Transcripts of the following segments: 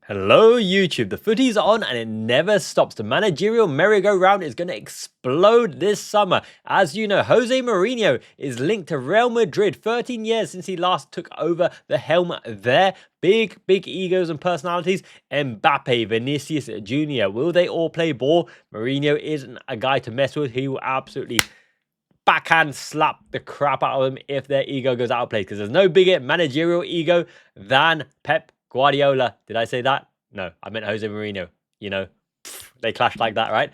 Hello YouTube, the footy's on and it never stops. The managerial merry-go-round is going to explode this summer. As you know, José Mourinho is linked to Real Madrid, 13 years since he last took over the helm there. Big egos and personalities. Mbappe, Vinicius Jr., will they all play ball? Mourinho isn't a guy to mess with. He will absolutely backhand slap the crap out of them if their ego goes out of place, because there's no bigger managerial ego than Pep Guardiola. Did I say that? No, I meant Jose Mourinho. You know, they clashed like that, right?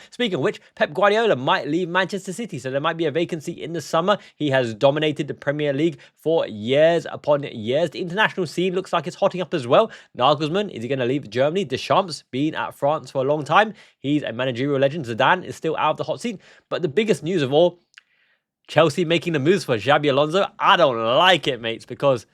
Speaking of which, Pep Guardiola might leave Manchester City, so there might be a vacancy in the summer. He has dominated the Premier League for years upon years. The international scene looks like it's hotting up as well. Nagelsmann, is he going to leave Germany? Deschamps, been at France for a long time. He's a managerial legend. Zidane is still out of the hot seat. But the biggest news of all, Chelsea making the moves for Xabi Alonso. I don't like it, mates, because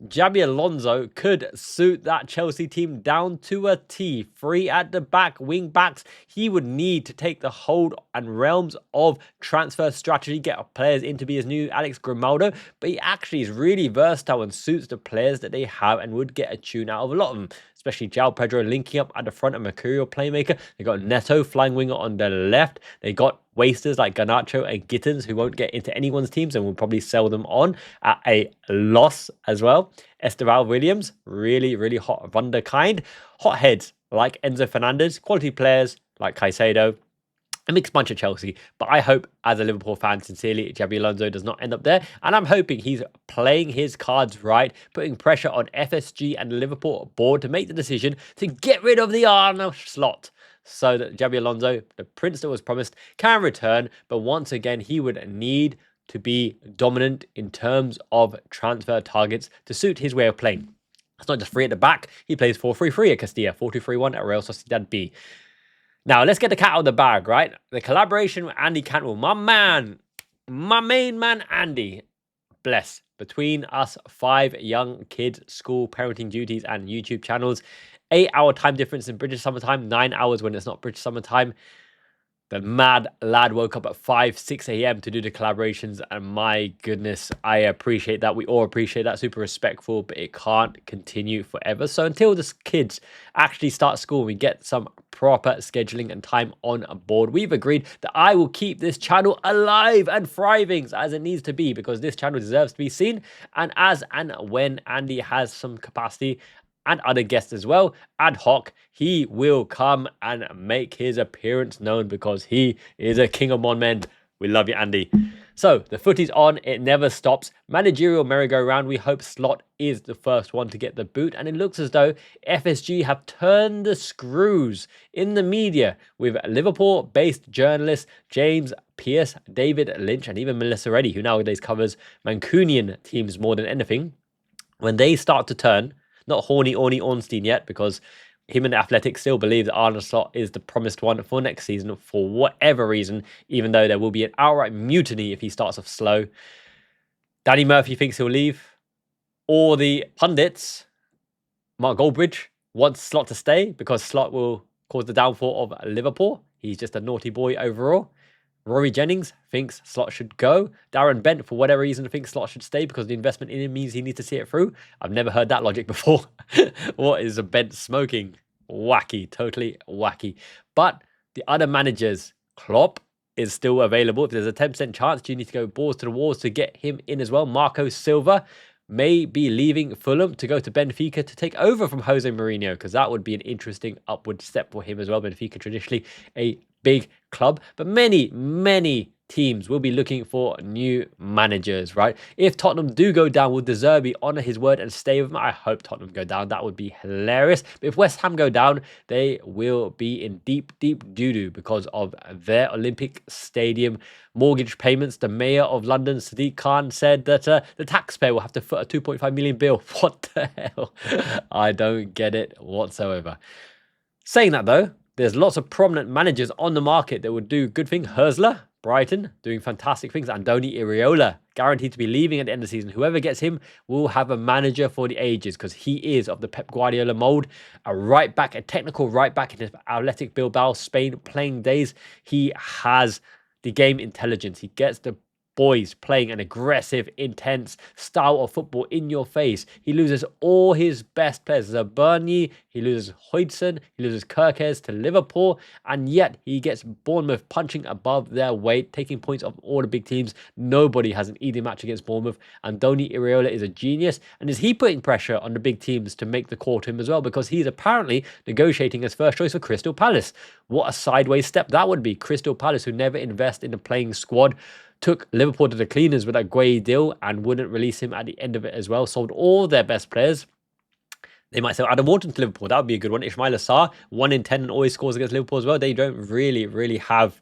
Xabi Alonso could suit that Chelsea team down to a T. Free at the back, wing backs. He would need to take the hold and realms of transfer strategy, get players in to be his new Alex Grimaldo, but he actually is really versatile and suits the players that they have and would get a tune out of a lot of them, especially João Pedro linking up at the front, a mercurial playmaker. They got Neto, flying winger on the left. They got wasters like Garnacho and Gittins, who won't get into anyone's teams and will probably sell them on at a loss as well. Esteval Williams, really hot wunderkind. Hotheads like Enzo Fernandez, quality players like Caicedo. A mixed bunch of Chelsea, but I hope, as a Liverpool fan, sincerely, Xabi Alonso does not end up there. And I'm hoping he's playing his cards right, putting pressure on FSG and the Liverpool board to make the decision to get rid of the Arne Slot, so that Xabi Alonso, the prince that was promised, can return. But once again, he would need to be dominant in terms of transfer targets to suit his way of playing. It's not just free at the back. He plays 4-3-3 at Castilla, 4-2-3-1 at Real Sociedad B. Now, let's get the cat out of the bag, right? The collaboration with Andy Cantwell, my main man, Andy. Bless. Between us 5 young kids, school, parenting duties, and YouTube channels, 8-hour time difference in British summertime, 9 hours when it's not British summertime. The mad lad woke up at 6 a.m. to do the collaborations, and my goodness, I appreciate that. We all appreciate that. Super respectful, but it can't continue forever. So until the kids actually start school, we get some proper scheduling and time on board, we've agreed that I will keep this channel alive and thriving as it needs to be, because this channel deserves to be seen. And as and when Andy has some capacity, and other guests as well, ad hoc, he will come and make his appearance known, because he is a king among men. We love you, Andy. So, the footy's on. It never stops. Managerial merry-go-round. We hope Slot is the first one to get the boot. And it looks as though FSG have turned the screws in the media, with Liverpool-based journalists James Pearce, David Lynch, and even Melissa Reddy, who nowadays covers Mancunian teams more than anything. When they start to turn, not horny Ornstein yet, because him and the Athletic still believe that Arne Slot is the promised one for next season for whatever reason, even though there will be an outright mutiny if he starts off slow. Danny Murphy thinks he'll leave. Or the pundits, Mark Goldbridge, wants Slot to stay because Slot will cause the downfall of Liverpool. He's just a naughty boy overall. Rory Jennings thinks Slot should go. Darren Bent, for whatever reason, thinks Slot should stay because the investment in him means he needs to see it through. I've never heard that logic before. What is a Bent smoking? Wacky, totally wacky. But the other managers, Klopp is still available. If there's a 10% chance, you need to go balls to the walls to get him in as well. Marco Silva may be leaving Fulham to go to Benfica to take over from Jose Mourinho, because that would be an interesting upward step for him as well. Benfica, traditionally a big club, but many teams will be looking for new managers, right? If Tottenham do go down, will De Zerbi honour his word and stay with him? I hope Tottenham go down. That would be hilarious. But if West Ham go down, they will be in deep doo-doo because of their Olympic Stadium mortgage payments. The mayor of London, Sadiq Khan, said that the taxpayer will have to foot a 2.5 million bill. What the hell? I don't get it whatsoever. Saying that though, there's lots of prominent managers on the market that would do good things. Hörsler, Brighton, doing fantastic things. Andoni Iraola, guaranteed to be leaving at the end of the season. Whoever gets him will have a manager for the ages, because he is of the Pep Guardiola mold. A right back, a technical right back in his Athletic Bilbao, Spain playing days. He has the game intelligence. He gets the boys playing an aggressive, intense style of football in your face. He loses all his best players. Zaberni, he loses Hodgson, he loses Kirkes to Liverpool, and yet he gets Bournemouth punching above their weight, taking points off all the big teams. Nobody has an easy match against Bournemouth. Andoni Iraola is a genius, and is he putting pressure on the big teams to make the call to him as well? Because he's apparently negotiating as first choice for Crystal Palace. What a sideways step that would be. Crystal Palace, who never invest in the playing squad, took Liverpool to the cleaners with that Gueye deal and wouldn't release him at the end of it as well. Sold all their best players. They might sell Adam Wharton to Liverpool. That would be a good one. Ismail Assar, 1 in 10 and always scores against Liverpool as well. They don't really have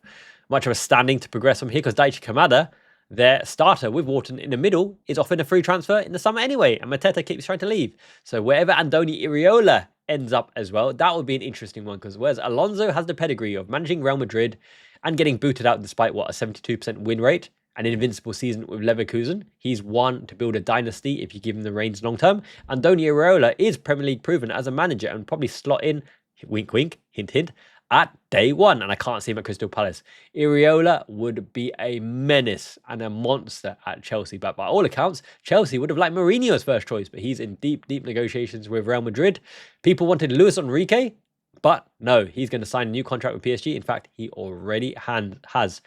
much of a standing to progress from here because Daichi Kamada, their starter with Wharton in the middle, is offering a free transfer in the summer anyway. And Mateta keeps trying to leave. So wherever Andoni Iraola ends up as well, that would be an interesting one, because whereas Alonso has the pedigree of managing Real Madrid and getting booted out despite, what, a 72% win rate, an invincible season with Leverkusen. He's one to build a dynasty if you give him the reins long term. Andoni Iraola is Premier League proven as a manager and probably slot in, wink wink, hint hint, at day one. And I can't see him at Crystal Palace. Iraola would be a menace and a monster at Chelsea. But by all accounts, Chelsea would have liked Mourinho as first choice, but he's in deep negotiations with Real Madrid. People wanted Luis Enrique, but no, he's going to sign a new contract with PSG. In fact, he already has,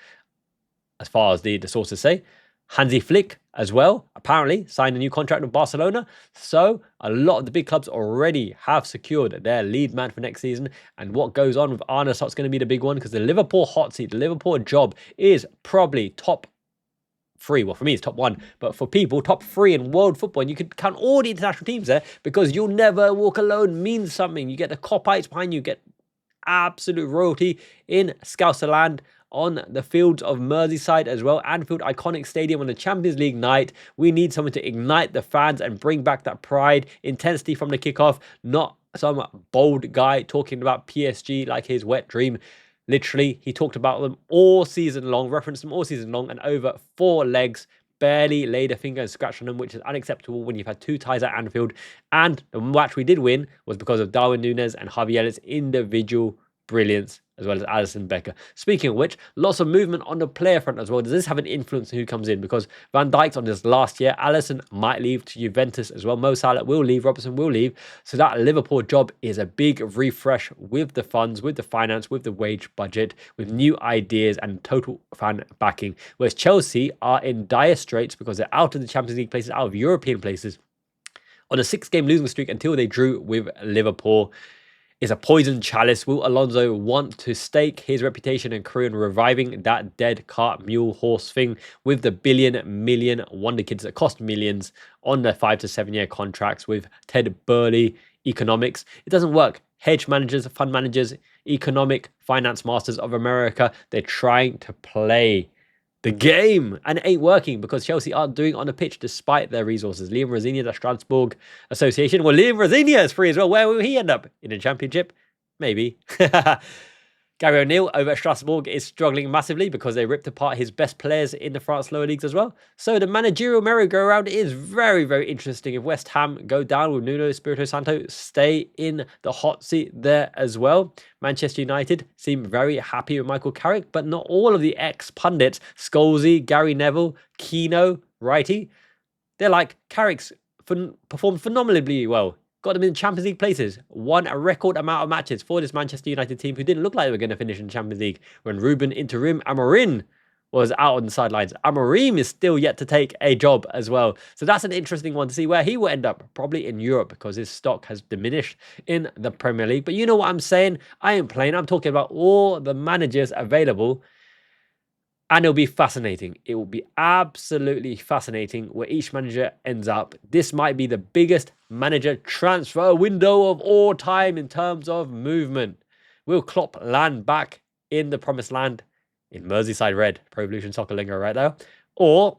as far as the sources say. Hansi Flick as well, apparently, signed a new contract with Barcelona. So a lot of the big clubs already have secured their lead man for next season. And what goes on with Arne Slot is going to be the big one, because the Liverpool hot seat, the Liverpool job is probably top 3. Well, for me, it's top 1. But for people, top 3 in world football. And you could count all the international teams there, because you'll never walk alone means something. You get the Koppites behind you, get absolute royalty in Scouser land, on the fields of Merseyside as well. Anfield, iconic stadium on the Champions League night. We need someone to ignite the fans and bring back that pride, intensity from the kickoff, not some bold guy talking about PSG like his wet dream. Literally, he talked about them all season long, referenced them all season long, and over 4 legs, barely laid a finger and scratched on them, which is unacceptable when you've had 2 ties at Anfield. And the match we did win was because of Darwin Núñez and Javi Elliott's individual brilliance, as well as Alisson Becker. Speaking of which, lots of movement on the player front as well. Does this have an influence on who comes in? Because Van Dijk's on his last year. Alisson might leave to Juventus as well. Mo Salah will leave. Robertson will leave. So that Liverpool job is a big refresh with the funds, with the finance, with the wage budget, with new ideas and total fan backing. Whereas Chelsea are in dire straits because they're out of the Champions League places, out of European places, on a 6-game losing streak until they drew with Liverpool. Is a poison chalice. Will Alonso want to stake his reputation and career in reviving that dead cart mule horse thing with the million wonder kids that cost millions on their 5 to 7 year contracts with Ted Burley economics? It doesn't work. Hedge managers, fund managers, economic finance masters of America, they're trying to play the game, and it ain't working because Chelsea aren't doing on the pitch despite their resources. Liam Rosenior, the Strasbourg Association. Well, Liam Rosenior is free as well. Where will he end up? In the Championship? Maybe. Gary O'Neill over at Strasbourg is struggling massively because they ripped apart his best players in the France lower leagues as well. So the managerial merry-go-round is very interesting. If West Ham go down with Nuno Espirito Santo, stay in the hot seat there as well. Manchester United seem very happy with Michael Carrick, but not all of the ex-pundits, Scholesy, Gary Neville, Keno, Righty, they're like, Carrick's performed phenomenally well. Got them in Champions League places, won a record amount of matches for this Manchester United team who didn't look like they were going to finish in Champions League when Ruben Interim Amorim was out on the sidelines. Amorim is still yet to take a job as well. So that's an interesting one to see where he will end up, probably in Europe, because his stock has diminished in the Premier League. But you know what I'm saying? I ain't playing. I'm talking about all the managers available. And it'll be fascinating. It will be absolutely fascinating where each manager ends up. This might be the biggest manager transfer window of all time in terms of movement. Will Klopp land back in the promised land in Merseyside Red, Pro Evolution Soccer lingo right there? Or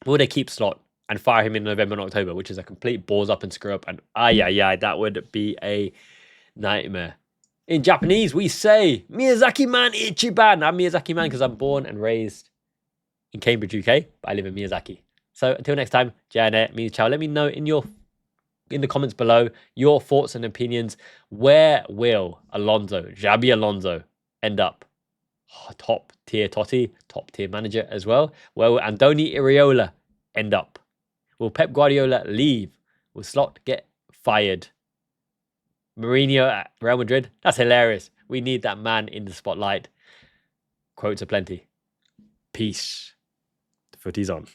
will they keep Slot and fire him in November and October, which is a complete balls up and screw up? And that would be a nightmare. In Japanese, we say, Miyazaki-man ichiban. I'm Miyazaki-man because I'm born and raised in Cambridge, UK, but I live in Miyazaki. So until next time, Janet, me, ciao. Let me know in the comments below your thoughts and opinions. Where will Xabi Alonso end up? top tier Totti, top tier manager as well. Where will Andoni Iraola end up? Will Pep Guardiola leave? Will Slot get fired? Mourinho at Real Madrid? That's hilarious. We need that man in the spotlight. Quotes aplenty. Peace. The footy's on.